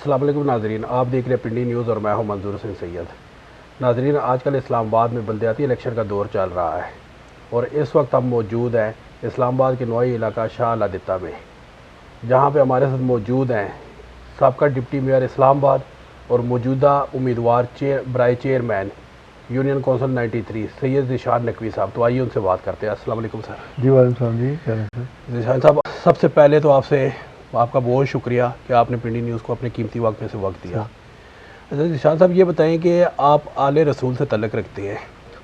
अस्सलाम वालेकुम नाजरीन, आप देख रहे हैं पिंडी न्यूज़ और मैं हूं मंजूर सिंह सैयद। नाजरीन, आजकल इस्लामाबाद में बलदियाती इलेक्शन का दौर चल रहा है और इस वक्त हम मौजूद हैं इस्लामाबाद के नोई इलाका शाह अलादित्ता में, जहां पे हमारे साथ मौजूद हैं साबका डिप्टी मेयर इस्लामाबाद और मौजूदा उम्मीदवार बराए chairman union council 93 Syed Zeeshan Naqvi साहब। तो आइए उनसे बात करते हैं। अस्सलाम वालेकुम सर। जी वालेकुम जी, क्या है सर? ज़ीशान साहब, सबसे पहले तो आपका बहुत शुक्रिया कि आपने पिंडी न्यूज़ को अपने कीमती वक्त में से वक्त दिया। अच्छा ज़ीशान साहब, ये बताएं कि आप आले रसूल से तल्लुक़ रखते हैं,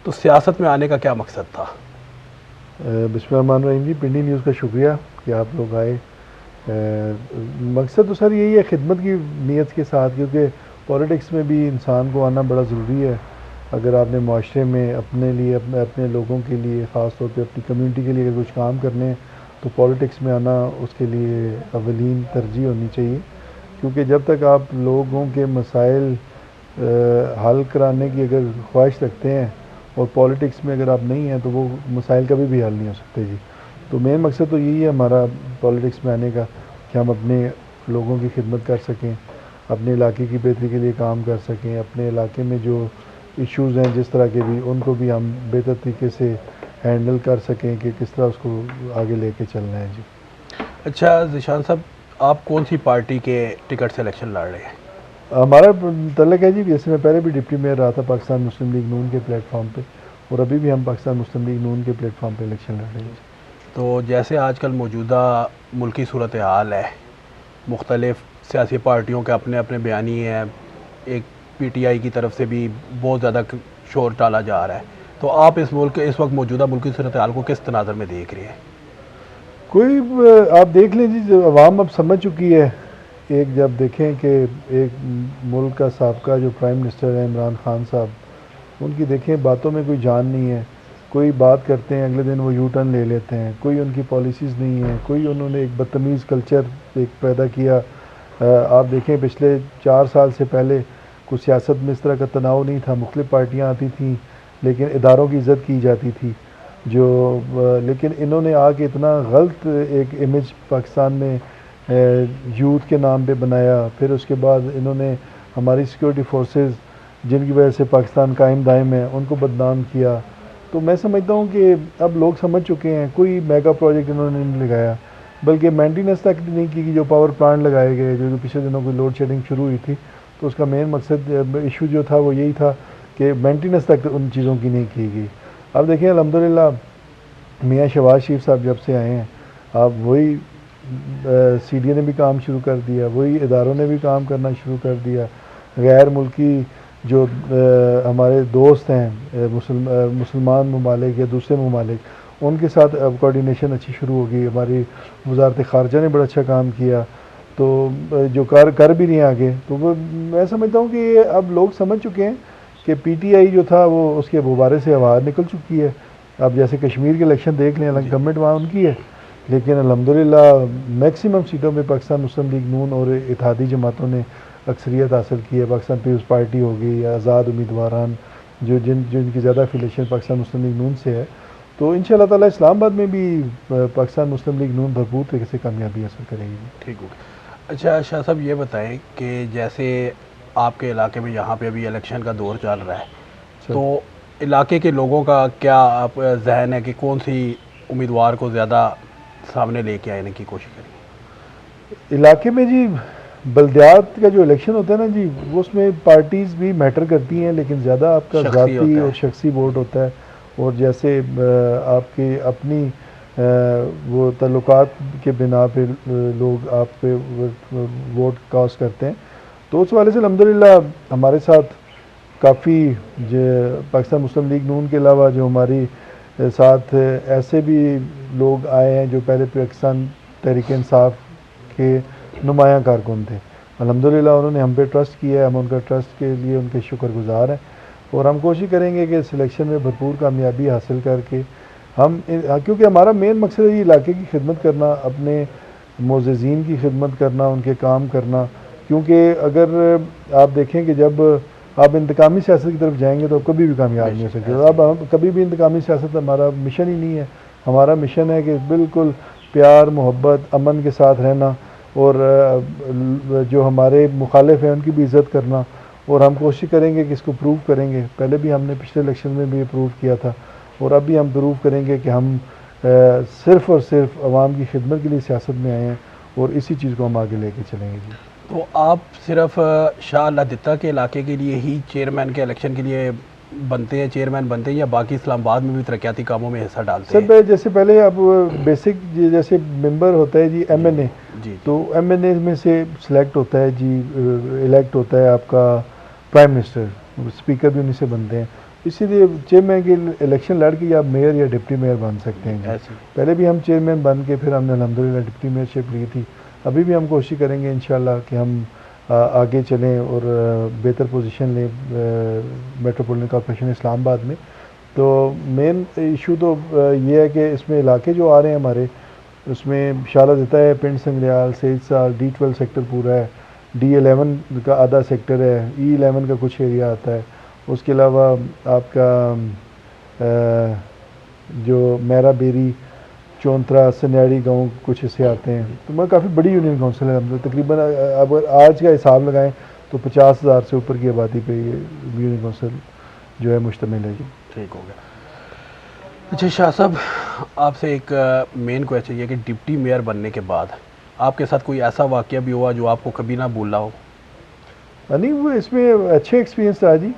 तो सियासत में आने का क्या मकसद था? बिस्मिल्लाहिर्रहमानिर्रहीम जी, पिंडी न्यूज़ का शुक्रिया कि आप लोग आए। मकसद तो सर यही है, खिदमत की नीयत के साथ, क्योंकि पॉलिटिक्स में भी इंसान को आना बड़ा ज़रूरी है। अगर आपने माशरे में अपने लिए अपने लोगों के लिए, ख़ास तौर पे अपनी कम्युनिटी के लिए अगर कुछ काम करने हैं तो पॉलिटिक्स में आना उसके लिए अवलीन तरजीह होनी चाहिए। क्योंकि जब तक आप लोगों के मसाइल हल कराने की अगर ख्वाहिश रखते हैं और पॉलिटिक्स में अगर आप नहीं हैं तो वो मसाइल कभी भी हल नहीं हो सकते जी। तो मेन मकसद तो यही है हमारा पॉलिटिक्स में आने का, कि हम अपने लोगों की खिदमत कर सकें, अपने इलाके की बेहतरी के लिए काम कर सकें, अपने इलाके में जो इश्यूज़ हैं जिस तरह के भी, उनको भी हम बेहतर तरीके से हैंडल कर सकें कि किस तरह उसको आगे लेके चलना है जी। अच्छा ज़ीशान साहब, आप कौन सी पार्टी के टिकट से इलेक्शन लड़ रहे हैं? हमारा तल्लुक़ है जी, जैसे मैं पहले भी डिप्टी मेयर रहा था पाकिस्तान मुस्लिम लीग नून के प्लेटफॉर्म पे, और अभी भी हम पाकिस्तान मुस्लिम लीग नून के प्लेटफॉर्म पे इलेक्शन लड़ रहे हैं। तो जैसे आजकल मौजूदा मुल्की सूरत हाल है, मुख्तलिफ सियासी पार्टियों के अपने अपने बयानी हैं, एक PTI की तरफ से भी बहुत ज़्यादा शोर डाला जा रहा है, तो आप इस वक्त मौजूदा मुल्की सूरत हाल को किस तनाज़र में देख रहे हैं? कोई आप देख लें जी, जो अवाम अब समझ चुकी है। एक जब देखें कि एक मुल्क का साबका जो प्राइम मिनिस्टर है इमरान खान साहब, उनकी देखें बातों में कोई जान नहीं है। कोई बात करते हैं, अगले दिन वो यू टर्न ले लेते हैं। कोई उनकी पॉलिसीज़ नहीं है, कोई उन्होंने एक बदतमीज़ कल्चर एक पैदा किया। आप देखें पिछले 4 साल से पहले कुछ सियासत में इस तरह का तनाव नहीं था, मुख्तलिफ़ पार्टियाँ आती थीं लेकिन इदारों की इज़्ज़त की जाती थी। लेकिन इन्होंने आके इतना गलत एक इमेज पाकिस्तान में यूथ के नाम पे बनाया। फिर उसके बाद इन्होंने हमारी सिक्योरिटी फोर्सेस जिनकी वजह से पाकिस्तान कायम दायम है उनको बदनाम किया। तो मैं समझता हूँ कि अब लोग समझ चुके हैं। कोई मेगा प्रोजेक्ट इन्होंने नहीं लगाया, बल्कि मेंटेनेंस तक नहीं की। जो पावर प्लांट लगाए गए, जो पिछले दिनों कोई लोड शेडिंग शुरू हुई थी, तो उसका मेन मकसद इशू जो था वो यही था कि मेंटेनेंस तक उन चीज़ों की नहीं की गई। अब देखिए अल्हम्दुलिल्लाह मियाँ शहबाज शरीफ साहब जब से आए हैं, अब वही CDA ने भी काम शुरू कर दिया, वही इदारों ने भी काम करना शुरू कर दिया। गैर मुल्की जो हमारे दोस्त हैं मुसलमान ममालिक या दूसरे ममालिक, उनके साथ अब कोऑर्डिनेशन अच्छी शुरू हो गई। हमारी वजारत ख़ारजा ने बड़ा अच्छा काम किया, तो जो कर भी नहीं आगे। तो वो मैं समझता हूँ कि अब लोग समझ चुके हैं कि PTI जो था वो उसके गुब्बारे से हवा निकल चुकी है। अब जैसे कश्मीर के इलेक्शन देख लें, अलग गवर्नमेंट वहाँ उनकी है, लेकिन अल्हम्दुलिल्लाह मैक्सिमम सीटों में पाकिस्तान मुस्लिम लीग नून और इत्तेहादी जमातों ने अक्सरियत हासिल की है। पाकिस्तान पीपल्स पार्टी हो गई या आज़ाद उम्मीदवारान जिनकी ज़्यादा एफिलेशन पाकिस्तान मुस्लिम लीग नून से है। तो इंशाअल्लाह ताला इस्लामाबाद में भी पाकिस्तान मुस्लिम लीग नून भरपूर तरीके से कामयाबी हासिल करेगी। ठीक हो गया। अच्छा शाह साहब, ये बताएं कि जैसे आपके इलाके में यहाँ पे अभी इलेक्शन का दौर चल रहा है, तो इलाके के लोगों का क्या आप जहन है कि कौन सी उम्मीदवार को ज़्यादा सामने लेके आने की कोशिश करेंगे? इलाके में जी बल्दियात का जो इलेक्शन होता है ना जी, वो उसमें पार्टीज़ भी मैटर करती हैं, लेकिन ज़्यादा आपका ज़ाती और शख्सी वोट होता है। और जैसे आपकी अपनी वो ताल्लुकात के बिना पे लोग आप पे वोट कास्ट करते हैं। तो उस वाले से अल्हम्दुलिल्लाह हमारे साथ काफ़ी पाकिस्तान मुस्लिम लीग नून के अलावा जो हमारी साथ ऐसे भी लोग आए हैं जो पहले पाकिस्तान तहरीक इंसाफ के नुमायाँ कारकुन थे। अल्हम्दुलिल्लाह उन्होंने हम पे ट्रस्ट किया है, हम उनका ट्रस्ट के लिए उनके शुक्रगुज़ार हैं। और हम कोशिश करेंगे कि सिलेक्शन में भरपूर कामयाबी हासिल करके हम, क्योंकि हमारा मेन मकसद है इलाके की खिदमत करना, अपने मोअज़्ज़ीन की खिदमत करना, उनके काम करना। क्योंकि अगर आप देखें कि जब आप इंतकामी सियासत की तरफ जाएंगे तो कभी भी कामयाब नहीं हो सकते। अब हम कभी भी इंतकामी सियासत हमारा मिशन ही नहीं है। हमारा मिशन है कि बिल्कुल प्यार, मोहब्बत, अमन के साथ रहना, और जो हमारे मुखालिफ हैं उनकी भी इज़्ज़त करना, और हम कोशिश करेंगे कि इसको प्रूव करेंगे। पहले भी हमने पिछले इलेक्शन में भी प्रूव किया था, और अब भी हम प्रूव करेंगे कि हम सिर्फ़ और सिर्फ आवाम की खिदमत के लिए सियासत में आए हैं, और इसी चीज़ को हम आगे लेके चलेंगे जी। तो आप सिर्फ शाह अल्लादित्ता के इलाके के लिए ही चेयरमैन के इलेक्शन के लिए बनते हैं, चेयरमैन बनते हैं, या बाकी इस्लामाबाद में भी तरक्याती कामों में हिस्सा डालते हैं? सर जैसे पहले अब बेसिक जैसे मेंबर होता है जी एमएनए, जी तो एमएनए में से सिलेक्ट होता है जी, इलेक्ट होता है आपका प्राइम मिनिस्टर, स्पीकर भी उन्हीं से बनते हैं। इसीलिए चेयरमैन के इलेक्शन लड़ के आप मेयर या डिप्टी मेयर बन सकते हैं जी। ऐसे पहले भी हम चेयरमैन बन के फिर हमने अल्हम्दुलिल्लाह डिप्टी मेयरशिप ली थी। अभी भी हम कोशिश करेंगे इंशाल्लाह कि हम आगे चलें और बेहतर पोजीशन लें मेट्रोपॉलिटन कॉर्पोरेशन इस्लामाबाद में। तो मेन इशू तो ये है कि इसमें इलाके जो आ रहे हैं हमारे, उसमें शाला देता है, पिंड संगरियाल, सेजसाल, D12 सेक्टर पूरा है, D11 का आधा सेक्टर है, E11 का कुछ एरिया आता है। उसके अलावा आपका जो मैरा बेरी, चौंतरा, सन्याड़ी गांव कुछ हिस्से आते हैं। तो मैं काफ़ी बड़ी यूनियन काउंसिल है, हम तकरीबन अब आज का हिसाब लगाएं तो 50,000 से ऊपर की आबादी पे ये यूनियन काउंसिल जो है मुश्तमिल है जी। ठीक हो गया। अच्छा शाह साहब, आपसे एक मेन क्वेश्चन ये कि डिप्टी मेयर बनने के बाद आपके साथ कोई ऐसा वाक़या भी हुआ जो आपको कभी ना भूला हो? नहीं, वो इसमें अच्छे एक्सपीरियंस रहा जी।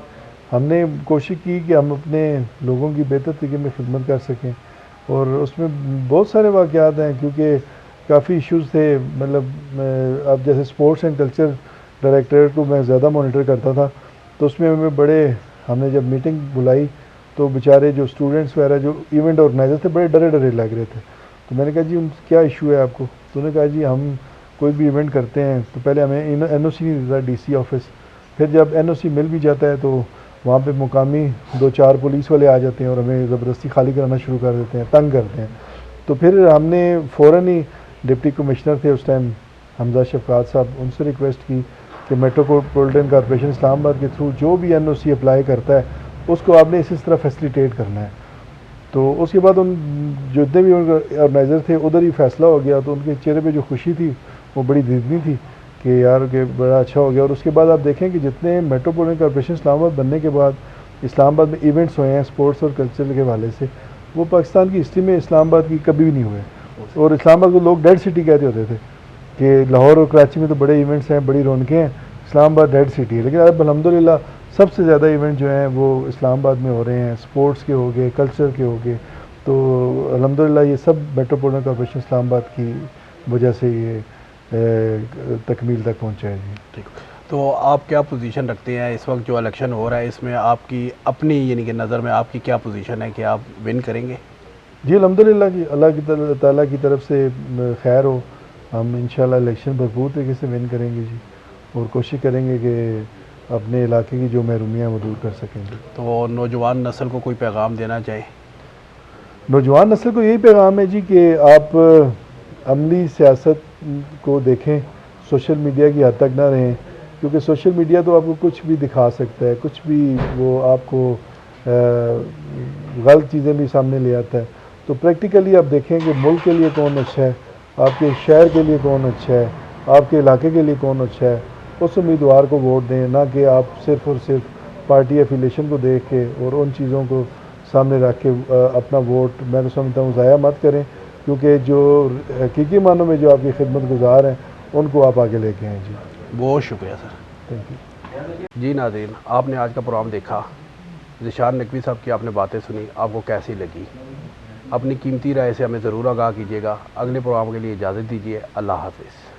हमने कोशिश की कि हम अपने लोगों की बेहतर तरीके में खिदमत कर सकें, और उसमें बहुत सारे वाक़यात हैं, क्योंकि काफ़ी इश्यूज़ थे। मतलब अब जैसे स्पोर्ट्स एंड कल्चर डायरेक्टरेट को मैं ज़्यादा मॉनिटर करता था, तो उसमें हमें हमने जब मीटिंग बुलाई तो बेचारे जो स्टूडेंट्स वगैरह जो इवेंट ऑर्गेनाइजर थे बड़े डरे डरे लग रहे थे। तो मैंने कहा जी क्या इशू है आपको? तो उन्होंने कहा जी हम कोई भी इवेंट करते हैं तो पहले हमें NOC नहीं देता DC ऑफिस, फिर जब NOC मिल भी जाता है तो वहाँ पे मुकामी 2-4 पुलिस वाले आ जाते हैं और हमें ज़बरदस्ती खाली कराना शुरू कर देते हैं, तंग करते हैं। तो फिर हमने फ़ौरन ही डिप्टी कमिश्नर थे उस टाइम हमजा शफकात साहब, उनसे रिक्वेस्ट की कि मेट्रोपॉलिटन कॉर्पोरेशन इस्लामाबाद के थ्रू जो भी NOC अप्लाई करता है उसको आपने इसी तरह फैसिलिटेट करना है। तो उसके बाद उन जितने भी उनके ऑर्गेनाइज़र थे उधर ही फैसला हो गया, तो उनके चेहरे पे जो खुशी थी वो बड़ी दिदनी थी कि यार के बड़ा अच्छा हो गया। और उसके बाद आप देखें कि जितने मेट्रोपॉलिटन कॉर्पोरेशन इस्लामाबाद बनने के बाद इस्लामाबाद में इवेंट्स हुए हैं स्पोर्ट्स और कल्चर के हवाले से, वो पाकिस्तान की हिस्ट्री में इस्लामाबाद की कभी भी नहीं हुए। और इस्लामाबाद को लोग डेड सिटी कहते होते थे कि लाहौर और कराची में तो बड़े इवेंट्स हैं, बड़ी रौनकें हैं, इस्लामाबाद डेड सिटी है। लेकिन अब अल्हम्दुलिल्लाह सबसे ज़्यादा इवेंट जो हैं वो इस्लामाबाद में हो रहे हैं, स्पोर्ट्स के हो गए, कल्चर के हो गए। तो अल्हम्दुलिल्लाह ये सब मेट्रोपॉलिटन कॉर्पोरेशन इस्लामाबाद की वजह से ये तकमील तक पहुँचा है जी। ठीक। तो आप क्या पोजीशन रखते हैं इस वक्त जो इलेक्शन हो रहा है, इसमें आपकी अपनी यानी कि नज़र में आपकी क्या पोजीशन है कि आप विन करेंगे? जी अल्हम्दुलिल्लाह जी, अल्लाह की ताला की तरफ से खैर हो, हम इंशाल्लाह इलेक्शन भरपूर तरीके से विन करेंगे जी, और कोशिश करेंगे कि अपने इलाके की जो महरूमियाँ वो दूर कर सकेंगे। तो नौजवान नस्ल को कोई पैगाम देना चाहे? नौजवान नस्ल को यही पैगाम है जी कि आप अमली सियासत को देखें, सोशल मीडिया की हद तक ना रहें, क्योंकि सोशल मीडिया तो आपको कुछ भी दिखा सकता है, कुछ भी वो आपको गलत चीज़ें भी सामने ले आता है। तो प्रैक्टिकली आप देखें कि मुल्क के लिए कौन अच्छा है, आपके शहर के लिए कौन अच्छा है, आपके इलाके के लिए कौन अच्छा है, उस उम्मीदवार को वोट दें, ना कि आप सिर्फ़ और सिर्फ पार्टी एफिलेशन को देख के और उन चीज़ों को सामने रख के अपना वोट मैं तो समझता हूँ ज़ाया मत करें, क्योंकि जो हकीकी मानों में जो आपकी खिदमत गुजार हैं उनको आप आगे लेके आएँ जी। बहुत शुक्रिया सर। Thank you. जी नाज़रीन, आपने आज का प्रोग्राम देखा, ज़िशान नकवी साहब की आपने बातें सुनी, आपको कैसी लगी? अपनी कीमती राय से हमें ज़रूर आगाह कीजिएगा। अगले प्रोग्राम के लिए इजाज़त दीजिए। अल्लाह हाफ़िज़।